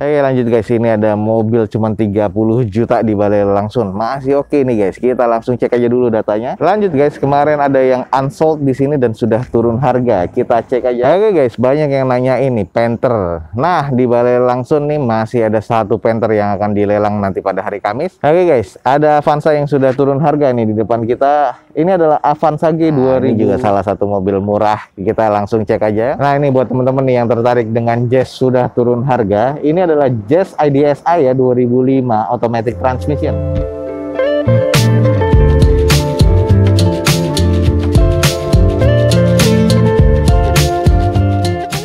Lanjut guys, ini ada mobil cuman 30 juta di balai langsung. Masih oke nih guys. Kita langsung cek aja dulu datanya. Lanjut guys, kemarin ada yang unsold di sini dan sudah turun harga. Kita cek aja. Oke guys, banyak yang nanya ini Panther. Nah, di balai langsung nih masih ada satu Panther yang akan dilelang nanti pada hari Kamis. Oke guys, ada Avanza yang sudah turun harga nih di depan kita. Ini adalah Avanza G2000. Ini juga salah satu mobil murah. Kita langsung cek aja. Nah, ini buat teman-teman nih yang tertarik dengan Jazz sudah turun harga. Ini adalah Jazz IDSI ya 2005 automatic transmission.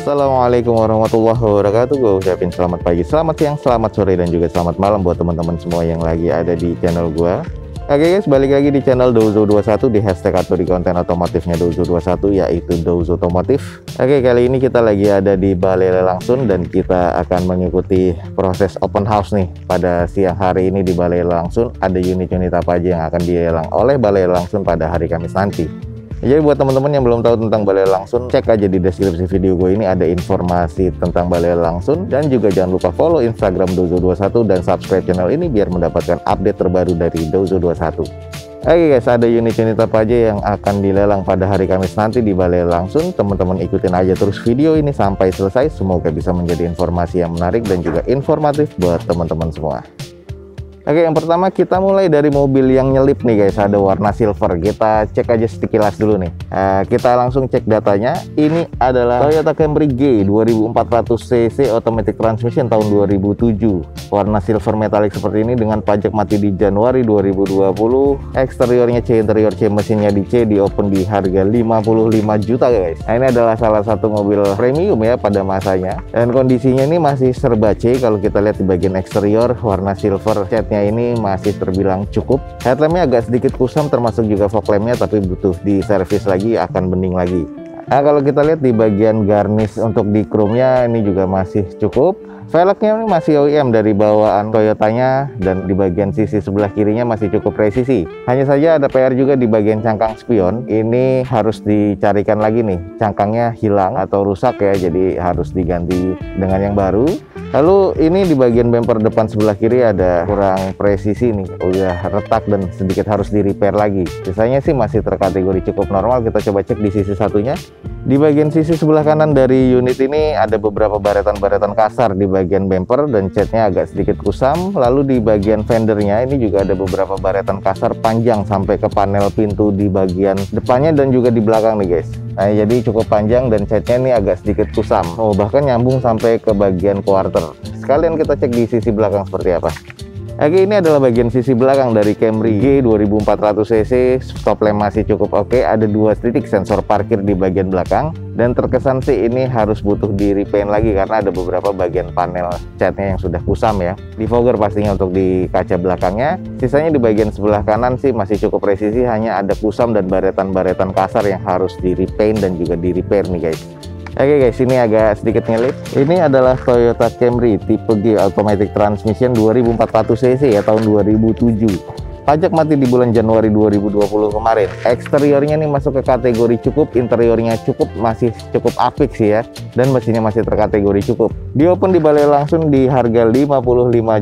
Assalamualaikum warahmatullahi wabarakatuh. Gue ucapin selamat pagi, selamat siang, selamat sore, dan juga selamat malam buat teman-teman semua yang lagi ada di channel gue. Oke guys, balik lagi di channel Douzo21 di hashtag atau di konten otomotifnya Douzo21, yaitu Douzo Otomotif. Oke, kali ini kita lagi ada di Balai Langsung dan kita akan mengikuti proses open house nih. Pada siang hari ini di Balai Langsung ada unit-unit apa aja yang akan dilelang oleh Balai Langsung pada hari Kamis nanti. Jadi buat teman-teman yang belum tahu tentang Balai Langsung, cek aja di deskripsi video gue ini ada informasi tentang Balai Langsung. Dan juga jangan lupa follow Instagram Douzo21 dan subscribe channel ini biar mendapatkan update terbaru dari Douzo21. Oke guys, ada unit-unit apa aja yang akan dilelang pada hari Kamis nanti di Balai Langsung. Teman-teman ikutin aja terus video ini sampai selesai. Semoga bisa menjadi informasi yang menarik dan juga informatif buat teman-teman semua. Oke, yang pertama kita mulai dari mobil yang nyelip nih guys, ada warna silver. Kita cek aja sekilas dulu nih. Kita langsung cek datanya. Ini adalah Toyota Camry G 2400cc automatic transmission tahun 2007. Warna silver metallic seperti ini dengan pajak mati di Januari 2020. Eksteriornya C, interior C, mesinnya di C, di open di harga 55 juta guys. Nah, ini adalah salah satu mobil premium ya pada masanya. Dan kondisinya ini masih serba C. Kalau kita lihat di bagian eksterior, warna silver catnya ini masih terbilang cukup. Headlampnya agak sedikit kusam termasuk juga fog lampnya, tapi butuh di servis lagi, akan bening lagi. Nah, kalau kita lihat di bagian garnish untuk di chrome-nya ini juga masih cukup. Velgnya ini masih OEM dari bawaan Toyotanya, dan di bagian sisi sebelah kirinya masih cukup presisi. Hanya saja ada PR juga di bagian cangkang spion. Ini harus dicarikan lagi nih, cangkangnya hilang atau rusak ya, jadi harus diganti dengan yang baru. Lalu ini di bagian bumper depan sebelah kiri ada kurang presisi nih, udah retak dan sedikit harus di repair lagi. Sisanya sih masih terkategori cukup normal. Kita coba cek di sisi satunya. Di bagian sisi sebelah kanan dari unit ini ada beberapa baretan-baretan kasar di bagian bumper dan catnya agak sedikit kusam. Lalu di bagian fendernya ini juga ada beberapa baretan kasar panjang sampai ke panel pintu di bagian depannya dan juga di belakang nih guys. Nah, jadi cukup panjang dan catnya ini agak sedikit kusam. Oh, bahkan nyambung sampai ke bagian quarter. Sekalian kita cek di sisi belakang seperti apa. Oke, ini adalah bagian sisi belakang dari Camry G 2400cc. Stop lamp masih cukup oke. Ada dua titik sensor parkir di bagian belakang. Dan terkesan sih ini harus butuh di repaint lagi karena ada beberapa bagian panel catnya yang sudah kusam ya. Defogger pastinya untuk di kaca belakangnya. Sisanya di bagian sebelah kanan sih masih cukup presisi. Hanya ada kusam dan baretan-baretan kasar yang harus di repaint dan juga di repair nih guys. Oke guys, ini agak sedikit nyelip. Ini adalah Toyota Camry tipe G automatic transmission 2400cc ya tahun 2007. Pajak mati di bulan Januari 2020 kemarin. Eksteriornya nih masuk ke kategori cukup, interiornya cukup, masih cukup apik sih ya. Dan mesinnya masih terkategori cukup. Di open di Balai Langsung di harga 55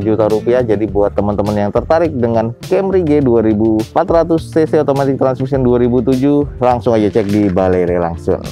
juta rupiah. Jadi buat teman-teman yang tertarik dengan Camry G 2400cc automatic transmission 2007, langsung aja cek di Balai Langsung.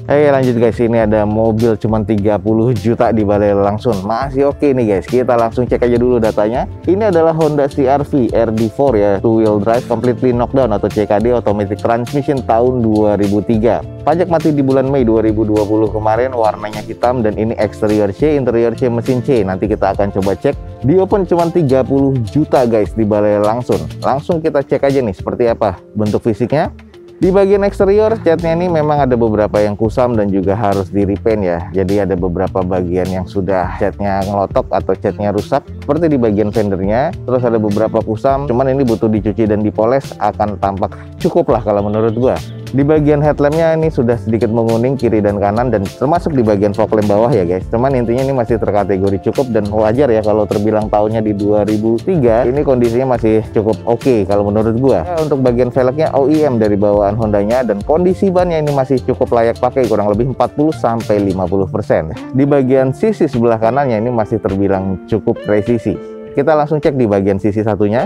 Lanjut guys, ini ada mobil cuman 30 juta di Balai Langsung. Masih oke nih guys. Kita langsung cek aja dulu datanya. Ini adalah Honda CR-V RD4 ya, two wheel drive completely knockdown atau CKD automatic transmission tahun 2003. Pajak mati di bulan Mei 2020 kemarin, warnanya hitam dan ini eksterior C, interior C, mesin C. Nanti kita akan coba cek. Di open cuman 30 juta guys di Balai Langsung. Langsung kita cek aja nih seperti apa bentuk fisiknya. Di bagian eksterior, catnya ini memang ada beberapa yang kusam dan juga harus di repaint ya. Jadi ada beberapa bagian yang sudah catnya ngelotok atau catnya rusak, seperti di bagian fendernya. Terus ada beberapa kusam, cuman ini butuh dicuci dan dipoles, akan tampak cukup lah kalau menurut gua. Di bagian headlampnya ini sudah sedikit menguning kiri dan kanan, dan termasuk di bagian fog lamp bawah ya guys. Cuman intinya ini masih terkategori cukup dan wajar ya kalau terbilang tahunnya di 2003. Ini kondisinya masih cukup oke kalau menurut gua. Untuk bagian velgnya OEM dari bawaan Hondanya, dan kondisi bannya ini masih cukup layak pakai, kurang lebih 40-50%. Di bagian sisi sebelah kanannya ini masih terbilang cukup presisi. Kita langsung cek di bagian sisi satunya.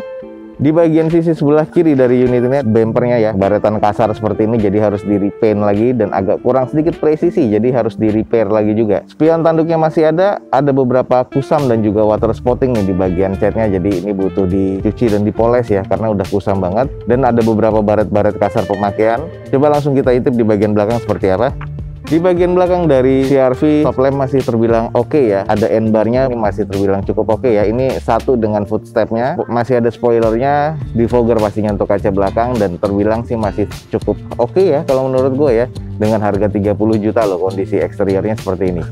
Di bagian sisi sebelah kiri dari unit ini, bumpernya ya baretan kasar seperti ini, jadi harus di repaint lagi dan agak kurang sedikit presisi, jadi harus di repair lagi juga. Spion tanduknya masih ada beberapa kusam dan juga water spotting nih di bagian catnya, jadi ini butuh dicuci dan dipoles ya karena udah kusam banget, dan ada beberapa baret-baret kasar pemakaian. Coba langsung kita intip di bagian belakang seperti apa. Di bagian belakang dari CR-V, top lamp masih terbilang oke ya. Ada N-bar-nya, ini masih terbilang cukup oke ya. Ini satu dengan footstep-nya, masih ada spoilernya, defogger pastinya untuk kaca belakang, dan terbilang sih masih cukup oke ya kalau menurut gue ya. Dengan harga 30 juta loh, kondisi eksteriornya seperti ini.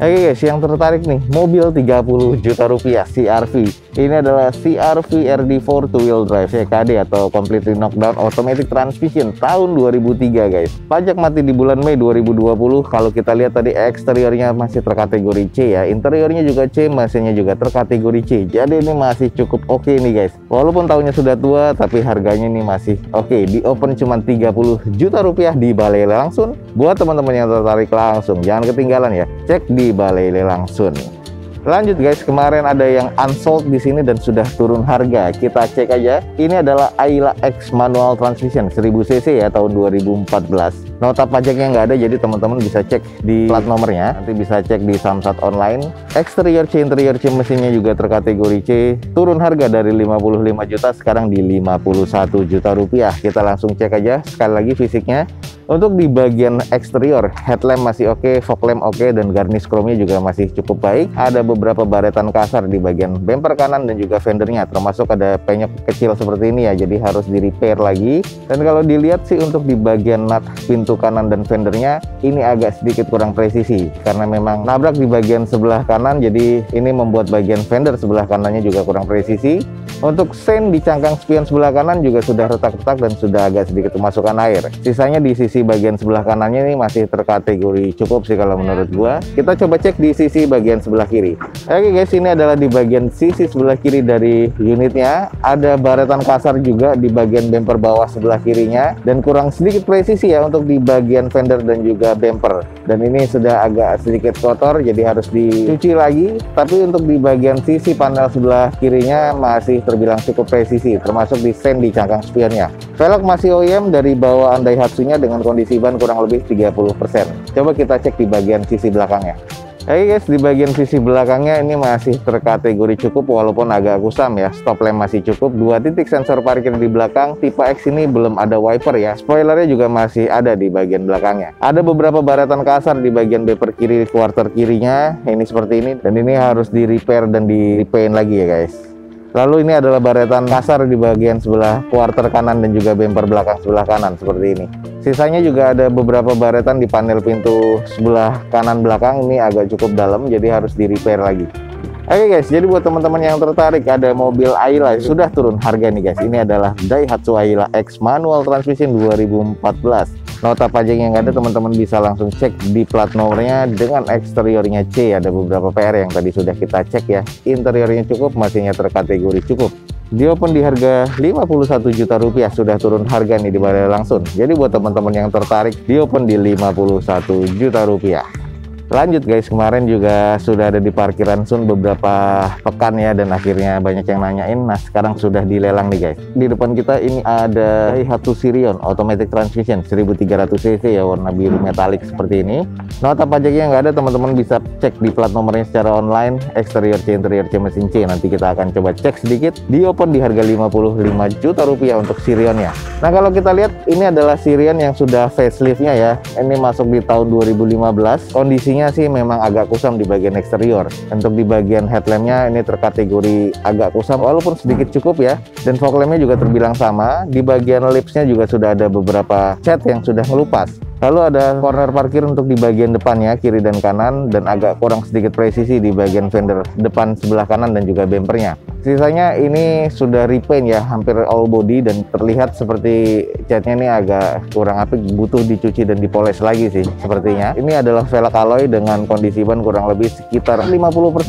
Oke guys, yang tertarik nih, mobil 30 juta rupiah CR-V. Ini adalah CR-V RD4 2 wheel drive CKD atau completely knockdown automatic transmission tahun 2003 guys. Pajak mati di bulan Mei 2020. Kalau kita lihat tadi eksteriornya masih terkategori C ya, interiornya juga C, mesinnya juga terkategori C. Jadi ini masih cukup oke nih guys. Walaupun tahunnya sudah tua, tapi harganya ini masih oke. Di open cuma 30 juta rupiah di Balai Lelang Sun. Buat teman-teman yang tertarik langsung jangan ketinggalan ya, cek di Balai Lelang Sun. Lanjut guys, kemarin ada yang unsold di sini dan sudah turun harga. Kita cek aja. Ini adalah Ayla X manual transmission 1000 cc ya, tahun 2014. Nota pajaknya nggak ada, jadi teman-teman bisa cek di plat nomornya. Nanti bisa cek di Samsat online. Eksterior C, interior C, mesinnya juga terkategori C. Turun harga dari 55 juta sekarang di 51 juta rupiah. Kita langsung cek aja sekali lagi fisiknya. Untuk di bagian eksterior, headlamp masih oke, fog lamp oke, dan garnish chrome-nya juga masih cukup baik. Ada beberapa baretan kasar di bagian bumper kanan dan juga fendernya, termasuk ada penyok kecil seperti ini ya, jadi harus di repair lagi. Dan kalau dilihat sih untuk di bagian nut pintu kanan dan fendernya ini agak sedikit kurang presisi karena memang nabrak di bagian sebelah kanan, jadi ini membuat bagian fender sebelah kanannya juga kurang presisi. Untuk sen di cangkang spion sebelah kanan juga sudah retak-retak dan sudah agak sedikit kemasukan air. Sisanya di sisi bagian sebelah kanannya ini masih terkategori cukup sih kalau menurut gua. Kita coba cek di sisi bagian sebelah kiri. Oke guys, ini adalah di bagian sisi sebelah kiri dari unitnya. Ada baretan kasar juga di bagian bumper bawah sebelah kirinya, dan kurang sedikit presisi ya untuk di bagian fender dan juga bumper. Dan ini sudah agak sedikit kotor, jadi harus dicuci lagi. Tapi untuk di bagian sisi panel sebelah kirinya masih terbilang cukup presisi, termasuk di sen di cangkang spionnya. Velg masih OEM dari bawaan Daihatsu-nya dengan kondisi ban kurang lebih 30%. Coba kita cek di bagian sisi belakangnya. Oke guys, di bagian sisi belakangnya ini masih terkategori cukup walaupun agak kusam ya. Stop lamp masih cukup, 2 titik sensor parkir di belakang. Tipe X ini belum ada wiper ya. Spoilernya juga masih ada di bagian belakangnya. Ada beberapa baretan kasar di bagian bumper kiri, quarter kirinya. Ini seperti ini, dan ini harus di repair dan di repaint lagi ya guys. Lalu ini adalah baretan kasar di bagian sebelah quarter kanan dan juga bumper belakang sebelah kanan seperti ini. Sisanya juga ada beberapa baretan di panel pintu sebelah kanan belakang, ini agak cukup dalam jadi harus di repair lagi. Oke guys, jadi buat teman-teman yang tertarik ada mobil Ayla sudah turun harga nih guys. Ini adalah Daihatsu Ayla X manual transmission 2014. Nota pajak yang ada teman-teman bisa langsung cek di plat nomornya. Dengan eksteriornya C, ada beberapa PR yang tadi sudah kita cek ya. Interiornya cukup, mesinnya terkategori cukup. Di open di harga 51 juta rupiah, sudah turun harga nih di Balai Lelang Sun. Jadi buat teman-teman yang tertarik di open di 51 juta rupiah. Lanjut guys, kemarin juga sudah ada di parkiran Sun beberapa pekan ya, dan akhirnya banyak yang nanyain. Nah sekarang sudah dilelang nih guys. Di depan kita ini ada Daihatsu Sirion automatic transmission 1300 cc ya, warna biru metalik seperti ini. Nota pajaknya nggak ada, teman-teman bisa cek di plat nomornya secara online. Eksterior C, interior C, mesin C. Nanti kita akan coba cek sedikit. Di open di harga 55 juta rupiah untuk Sirionnya. Nah kalau kita lihat ini adalah Sirion yang sudah faceliftnya ya. Ini masuk di tahun 2015. Kondisinya sih memang agak kusam di bagian eksterior. Untuk di bagian headlampnya ini terkategori agak kusam walaupun sedikit cukup ya, dan fog lampnya juga terbilang sama. Di bagian lipsnya juga sudah ada beberapa cat yang sudah ngelupas. Lalu ada corner parkir untuk di bagian depannya, kiri dan kanan, dan agak kurang sedikit presisi di bagian fender depan sebelah kanan dan juga bempernya. Sisanya ini sudah repaint ya, hampir all body, dan terlihat seperti catnya ini agak kurang apik, butuh dicuci dan dipoles lagi sih sepertinya. Ini adalah velg alloy dengan kondisi ban kurang lebih sekitar 50%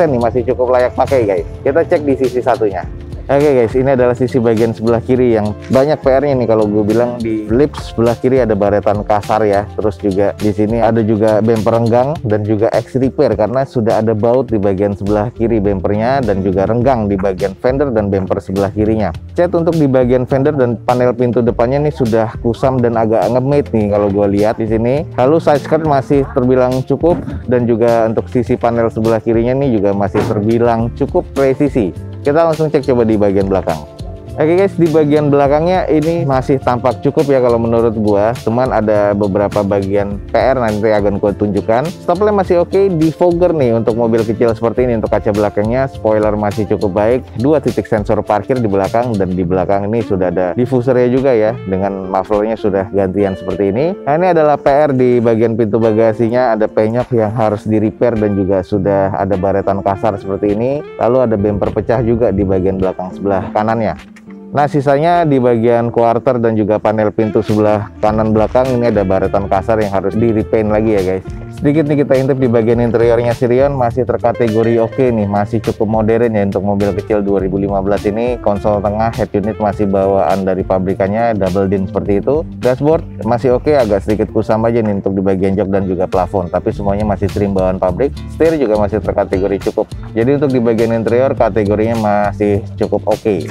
nih, masih cukup layak pakai guys. Kita cek di sisi satunya. Oke guys, ini adalah sisi bagian sebelah kiri yang banyak PR-nya nih. Kalau gue bilang di lips sebelah kiri ada baretan kasar ya. Terus juga di sini ada juga bemper renggang dan juga X repair karena sudah ada baut di bagian sebelah kiri bempernya dan juga renggang di bagian fender dan bemper sebelah kirinya. Cat untuk di bagian fender dan panel pintu depannya nih sudah kusam dan agak nge-matte nih kalau gue lihat di sini. Lalu side skirt masih terbilang cukup dan juga untuk sisi panel sebelah kirinya nih juga masih terbilang cukup presisi. Kita langsung cek coba di bagian belakang. Oke guys, di bagian belakangnya ini masih tampak cukup ya kalau menurut gua. Cuman ada beberapa bagian PR nanti akan gua tunjukkan. Stop lamp masih oke, defogger nih untuk mobil kecil seperti ini. Untuk kaca belakangnya, spoiler masih cukup baik. 2 titik sensor parkir di belakang, dan di belakang ini sudah ada diffusernya juga ya, dengan mufflernya sudah gantian seperti ini. Nah, ini adalah PR di bagian pintu bagasinya, ada penyok yang harus di repair dan juga sudah ada baretan kasar seperti ini. Lalu ada bumper pecah juga di bagian belakang sebelah kanannya. Nah, sisanya di bagian quarter dan juga panel pintu sebelah kanan belakang ini ada baretan kasar yang harus di repaint lagi ya guys. Sedikit nih kita intip di bagian interiornya Sirion, masih terkategori oke nih, masih cukup modern ya untuk mobil kecil 2015 ini. Konsol tengah head unit masih bawaan dari pabrikannya, double din seperti itu. Dashboard masih oke, agak sedikit kusam aja nih untuk di bagian jok dan juga plafon, tapi semuanya masih trim bawaan pabrik. Setir juga masih terkategori cukup. Jadi untuk di bagian interior kategorinya masih cukup oke.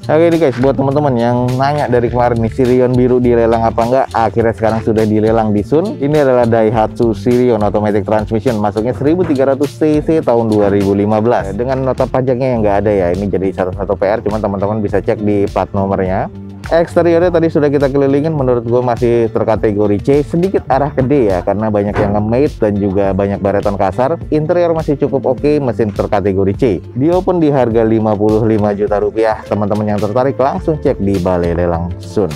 Oke nih guys, buat teman-teman yang nanya dari kemarin nih Sirion biru dilelang apa enggak, akhirnya sekarang sudah dilelang di Sun. Ini adalah Daihatsu Sirion automatic transmission, masuknya 1300 cc tahun 2015 dengan nota pajaknya yang enggak ada ya. Ini jadi satu-satu PR, cuman teman-teman bisa cek di plat nomornya. Eksteriornya tadi sudah kita kelilingin, menurut gue masih terkategori C, sedikit arah ke D ya, karena banyak yang nge-matte dan juga banyak baretan kasar. Interior masih cukup oke, mesin terkategori C. Di open di harga 55 juta rupiah. Teman-teman yang tertarik langsung cek di Balai Lelang Sun.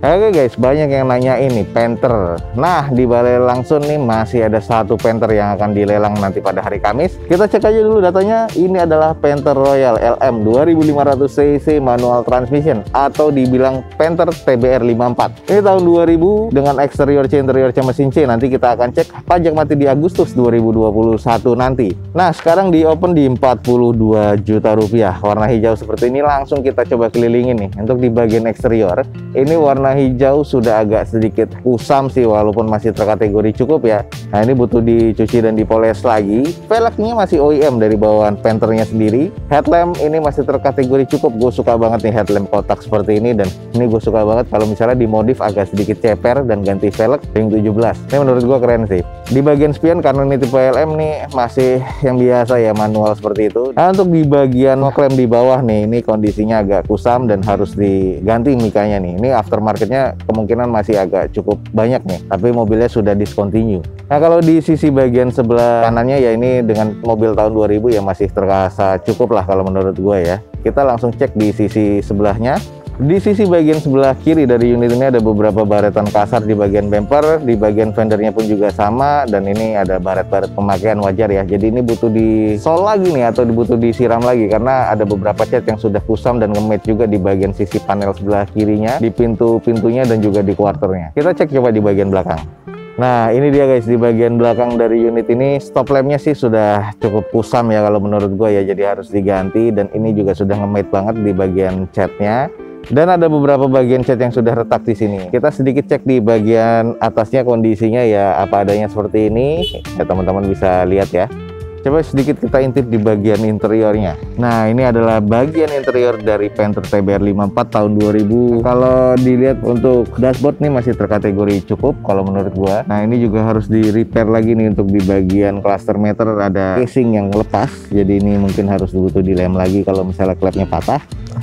Oke guys, banyak yang nanya ini Panther. Nah, di Balai Lelang Sun nih masih ada satu Panther yang akan dilelang nanti pada hari Kamis. Kita cek aja dulu datanya. Ini adalah Panther Royal LM 2500 cc manual transmission atau dibilang Panther TBR 54. Ini tahun 2000 dengan eksterior C, interior C, mesin C. Nanti kita akan cek pajak mati di Agustus 2021 nanti. Nah, sekarang di open di 42 juta rupiah. Warna hijau seperti ini, langsung kita coba kelilingin nih. Untuk di bagian eksterior, ini warna hijau sudah agak sedikit kusam sih, walaupun masih terkategori cukup ya. Nah, ini butuh dicuci dan dipoles lagi. Velgnya masih OEM dari bawaan Panthernya sendiri. Headlamp ini masih terkategori cukup. Gue suka banget nih headlamp kotak seperti ini, dan ini gue suka banget kalau misalnya dimodif agak sedikit ceper dan ganti velg ring 17. Ini menurut gue keren sih. Di bagian spion, karena ini tipe LM nih masih yang biasa ya, manual seperti itu. Nah, untuk di bagian klem di bawah nih, ini kondisinya agak kusam dan harus diganti mikanya nih. Ini aftermarketnya kemungkinan masih agak cukup banyak nih, tapi mobilnya sudah discontinue. Nah, kalau di sisi bagian sebelah kanannya ya, ini dengan mobil tahun 2000 ya masih terasa cukup lah kalau menurut gue ya. Kita langsung cek di sisi sebelahnya. Di sisi bagian sebelah kiri dari unit ini ada beberapa baretan kasar di bagian bumper, di bagian fendernya pun juga sama, dan ini ada baret-baret pemakaian wajar ya. Jadi ini butuh disol lagi nih, atau butuh disiram lagi, karena ada beberapa cat yang sudah kusam dan nge-matte juga di bagian sisi panel sebelah kirinya, di pintu-pintunya dan juga di quarternya. Kita cek coba di bagian belakang. Nah, ini dia guys, di bagian belakang dari unit ini stop lampnya sih sudah cukup kusam ya kalau menurut gue ya, jadi harus diganti, dan ini juga sudah nge-matte banget di bagian catnya. Dan ada beberapa bagian cat yang sudah retak di sini. Kita sedikit cek di bagian atasnya, kondisinya ya apa adanya seperti ini. Ya, teman-teman bisa lihat ya. Coba sedikit kita intip di bagian interiornya. Nah, ini adalah bagian interior dari Panther TBR 54 tahun 2000. Kalau dilihat untuk dashboard nih masih terkategori cukup kalau menurut gua. Nah, ini juga harus di repair lagi nih. Untuk di bagian cluster meter ada casing yang lepas. Jadi ini mungkin harus butuh dilem lagi kalau misalnya klepnya patah.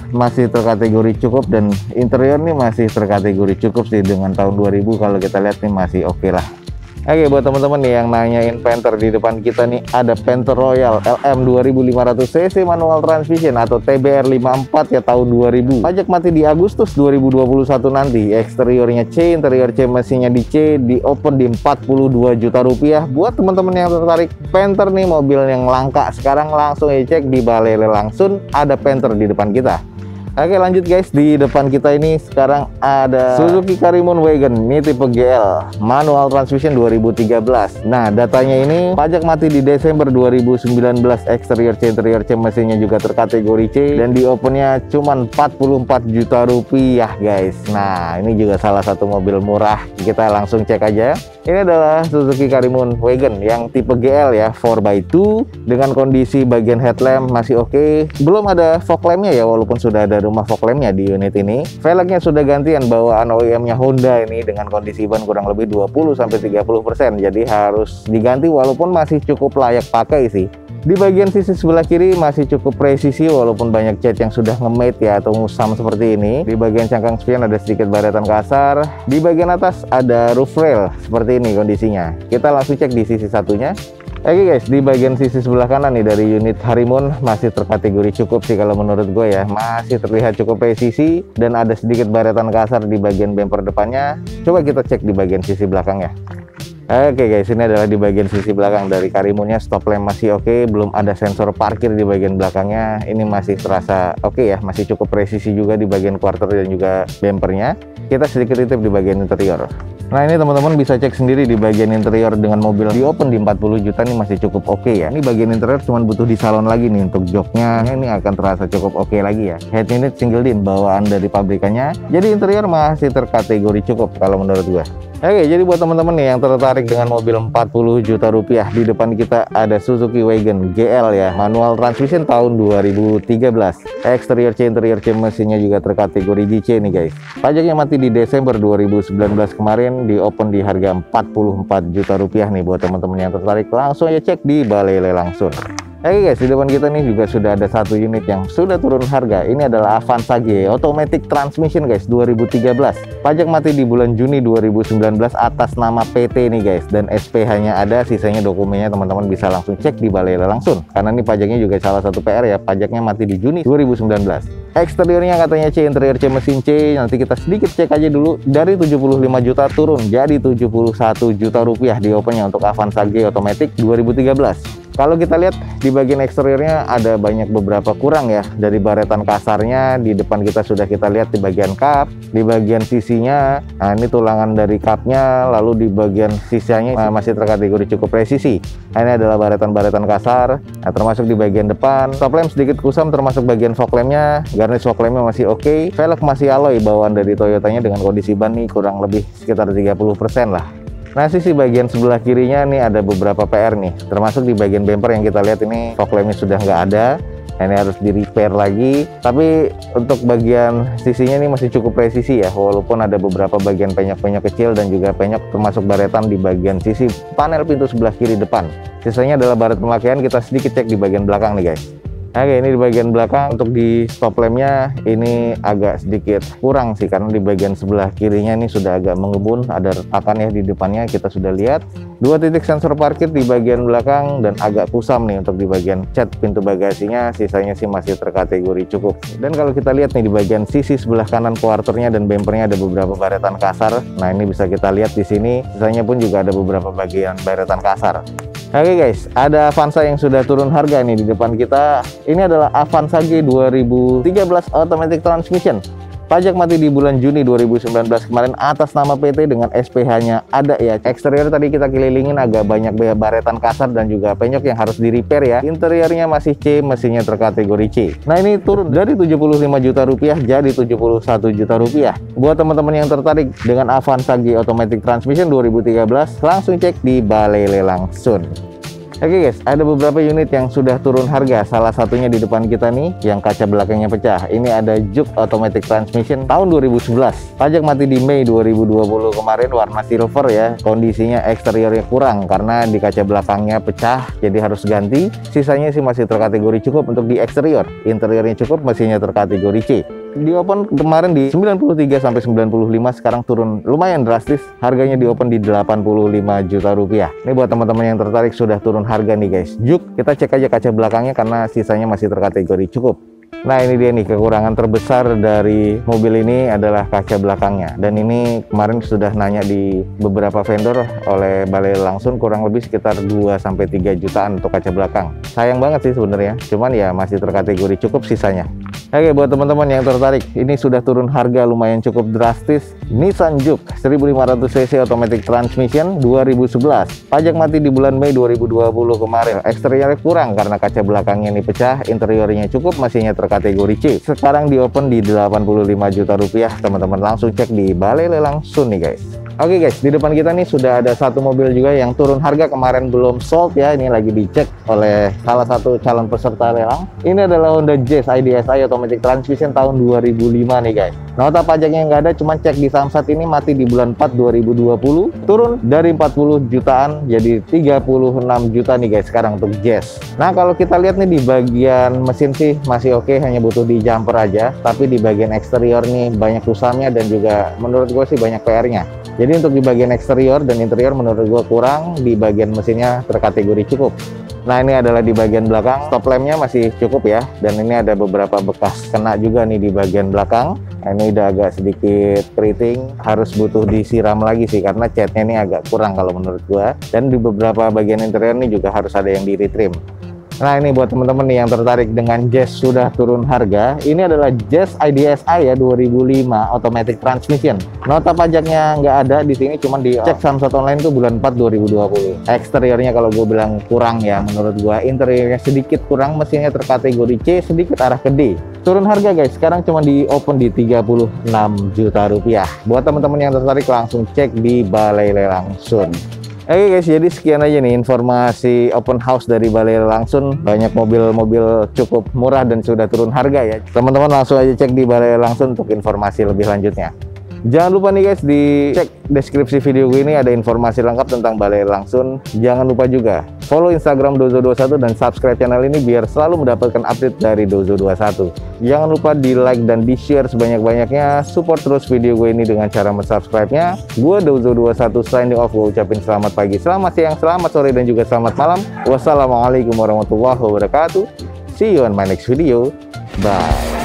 Masih terkategori cukup, dan interior nih masih terkategori cukup sih dengan tahun 2000. Kalau kita lihat nih masih oke lah. Oke, buat teman-teman nih yang nanyain Panther, di depan kita nih ada Panther Royal LM 2500 cc manual transmission atau TBR 54 ya, tahun 2000. Pajak mati di Agustus 2021 nanti. Eksteriornya C, interior C, mesinnya di C, di open di 42 juta rupiah. Buat teman-teman yang tertarik Panther nih, mobil yang langka sekarang, langsung aja cek di Balai Lelang Sun, ada Panther di depan kita. Oke, lanjut guys, di depan kita ini sekarang ada Suzuki Karimun Wagon, ini tipe GL, manual transmission 2013. Nah, datanya ini pajak mati di Desember 2019, eksterior C, interior C, mesinnya juga terkategori C, dan di opennya cuman 44 juta rupiah guys. Nah, ini juga salah satu mobil murah, kita langsung cek aja. Ini adalah Suzuki Karimun Wagon yang tipe GL ya, 4x2, dengan kondisi bagian headlamp masih oke. Belum ada fog lampnya ya, walaupun sudah ada rumah fog lampnya di unit ini. Velgnya sudah gantian bawaan OEM-nya Honda ini, dengan kondisi ban kurang lebih 20-30%. Jadi harus diganti, walaupun masih cukup layak pakai sih. Di bagian sisi sebelah kiri masih cukup presisi, walaupun banyak cat yang sudah nge-mate ya atau musam seperti ini. Di bagian cangkang spion ada sedikit baretan kasar. Di bagian atas ada roof rail seperti ini kondisinya. Kita langsung cek di sisi satunya. Oke guys, di bagian sisi sebelah kanan nih dari unit Karimun masih terkategori cukup sih kalau menurut gue ya. Masih terlihat cukup presisi dan ada sedikit baretan kasar di bagian bumper depannya. Coba kita cek di bagian sisi belakangnya. Oke guys, ini adalah di bagian sisi belakang dari Karimunnya. Stop lamp masih oke, belum ada sensor parkir di bagian belakangnya. Ini masih terasa oke ya, masih cukup presisi juga di bagian quarter dan juga bumpernya. Kita sedikit titip di bagian interior. Nah, ini teman-teman bisa cek sendiri di bagian interior, dengan mobil di open di 40 juta nih masih cukup oke ya. Ini bagian interior cuman butuh di salon lagi nih, untuk joknya ini akan terasa cukup oke lagi ya. Head unit single din bawaan dari pabrikannya. Jadi interior masih terkategori cukup kalau menurut gua. Oke, jadi buat teman-teman nih yang tertarik dengan mobil 40 juta rupiah, di depan kita ada Suzuki Wagon GL ya, manual transmission tahun 2013. Eksterior C, interior C, mesinnya juga terkategori GC nih guys. Pajaknya mati di Desember 2019 kemarin, di open di harga 44 juta rupiah nih. Buat teman-teman yang tertarik langsung aja cek di Balai Lelang Sun. Oke guys, di depan kita nih juga sudah ada satu unit yang sudah turun harga. Ini adalah Avanza G automatic transmission guys, 2013. Pajak mati di bulan Juni 2019 atas nama PT nih guys, dan SPH-nya ada, sisanya dokumennya teman-teman bisa langsung cek di Balai Lelang Sun. Karena ini pajaknya juga salah satu PR ya, pajaknya mati di Juni 2019. Eksteriornya katanya C, interior C, mesin C. Nanti kita sedikit cek aja dulu, dari 75 juta turun jadi 71 juta rupiah di opennya untuk Avanza G automatic 2013. Kalau kita lihat di bagian eksteriornya ada banyak beberapa kurang ya. Dari baretan kasarnya di depan kita sudah kita lihat di bagian kap, di bagian sisinya. Nah, ini tulangan dari kapnya, lalu di bagian sisanya masih terkategori cukup presisi. Nah, ini adalah baretan-baretan kasar. Nah, termasuk di bagian depan. Stop lamp sedikit kusam, termasuk bagian fog lampnya. Garnish fog lampnya masih oke. Velg masih alloy bawaan dari Toyotanya, dengan kondisi ban nih kurang lebih sekitar 30% lah. Nah, sisi bagian sebelah kirinya nih ada beberapa PR nih, termasuk di bagian bumper yang kita lihat ini fog lampnya sudah nggak ada. Nah, ini harus di repair lagi, tapi untuk bagian sisinya ini masih cukup presisi ya, walaupun ada beberapa bagian penyok-penyok kecil dan juga penyok termasuk baretan di bagian sisi panel pintu sebelah kiri depan. Sisanya adalah baret pemakaian. Kita sedikit cek di bagian belakang nih guys. Oke, ini di bagian belakang untuk di stop lampnya ini agak sedikit kurang sih, karena di bagian sebelah kirinya ini sudah agak mengebun, ada retakan ya di depannya, kita sudah lihat. 2 titik sensor parkir di bagian belakang dan agak kusam nih untuk di bagian cat pintu bagasinya, sisanya sih masih terkategori cukup. Dan kalau kita lihat nih di bagian sisi sebelah kanan quarternya dan bumpernya ada beberapa baretan kasar. Nah, ini bisa kita lihat di sini, sisanya pun juga ada beberapa bagian baretan kasar. Oke guys, ada Avanza yang sudah turun harga nih di depan kita. Ini adalah Avanza G 2013 automatic transmission. Pajak mati di bulan Juni 2019 kemarin atas nama PT dengan SPH-nya ada ya. Eksterior tadi kita kelilingin agak banyak baretan kasar dan juga penyok yang harus di repair ya. Interiornya masih C, mesinnya terkategori C. Nah, ini turun dari 75 juta rupiah jadi 71 juta rupiah. Buat teman-teman yang tertarik dengan Avanza G automatic transmission 2013, langsung cek di Balai Lelang Sun. Oke guys, ada beberapa unit yang sudah turun harga. Salah satunya di depan kita nih, yang kaca belakangnya pecah. Ini ada Juke automatic transmission tahun 2011. Pajak mati di Mei 2020 kemarin, warna silver ya. Kondisinya eksteriornya kurang karena di kaca belakangnya pecah, jadi harus ganti. Sisanya sih masih terkategori cukup untuk di eksterior. Interiornya cukup, mesinnya terkategori C. di open kemarin di 93 sampai 95, sekarang turun lumayan drastis. Harganya di open di 85 juta rupiah. Ini buat teman-teman yang tertarik, sudah turun harga nih guys. Juke, kita cek aja kaca belakangnya karena sisanya masih terkategori cukup. Nah ini dia nih, kekurangan terbesar dari mobil ini adalah kaca belakangnya. Dan ini kemarin sudah nanya di beberapa vendor oleh Balai Langsung, kurang lebih sekitar 2-3 jutaan untuk kaca belakang. Sayang banget sih sebenarnya, cuman ya masih terkategori cukup sisanya. Oke, buat teman-teman yang tertarik, ini sudah turun harga lumayan cukup drastis. Nissan Juke 1500 cc automatic transmission 2011. Pajak mati di bulan Mei 2020 kemarin. Eksteriornya kurang karena kaca belakangnya ini pecah, interiornya cukup, mesinnya terkategori C. Sekarang di open di 85 juta rupiah. Teman-teman langsung cek di Balai Lelang Sun nih guys. Oke guys, di depan kita nih sudah ada satu mobil juga yang turun harga, kemarin belum sold ya. Ini lagi dicek oleh salah satu calon peserta lelang. Ini adalah Honda Jazz IDSI automatic transmission tahun 2005 nih guys. Nota pajaknya nggak ada, cuman cek di Samsat ini mati di bulan 4 2020. Turun dari 40 jutaan jadi 36 juta nih guys sekarang untuk Jazz. Nah kalau kita lihat nih di bagian mesin sih masih oke, hanya butuh di jumper aja. Tapi di bagian eksterior nih banyak kusamnya dan juga menurut gue sih banyak PR-nya. Jadi untuk di bagian eksterior dan interior menurut gue kurang, di bagian mesinnya terkategori cukup. Nah ini adalah di bagian belakang, stop lampnya masih cukup ya. Dan ini ada beberapa bekas kena juga nih di bagian belakang. Nah, ini udah agak sedikit keriting, harus butuh disiram lagi sih karena catnya ini agak kurang kalau menurut gue. Dan di beberapa bagian interior ini juga harus ada yang di retrim. Nah ini buat teman-teman nih yang tertarik dengan Jazz sudah turun harga. Ini adalah Jazz IDSI ya 2005 automatic transmission. Nota pajaknya nggak ada di sini, cuman di cek Samsat online tuh bulan 4 2020. Eksteriornya kalau gue bilang kurang ya menurut gue. Interiornya sedikit kurang, mesinnya terkategori C, sedikit arah ke D. Turun harga guys, sekarang cuma di open di 36 juta rupiah. Buat teman-teman yang tertarik langsung cek di Balai Lelang Sun. Oke guys, jadi sekian aja nih informasi open house dari Balai Langsung. Banyak mobil-mobil cukup murah dan sudah turun harga ya. Teman-teman langsung aja cek di Balai Langsung untuk informasi lebih lanjutnya. Jangan lupa nih guys, dicek deskripsi video gue ini ada informasi lengkap tentang Balai Langsung. Jangan lupa juga follow Instagram Dozo21 dan subscribe channel ini biar selalu mendapatkan update dari Dozo21. Jangan lupa di like dan di share sebanyak-banyaknya. Support terus video gue ini dengan cara subscribe-nya. Gue Dozo21 signing off. Gue ucapin selamat pagi, selamat siang, selamat sore, dan juga selamat malam. Wassalamualaikum warahmatullahi wabarakatuh. See you on my next video. Bye.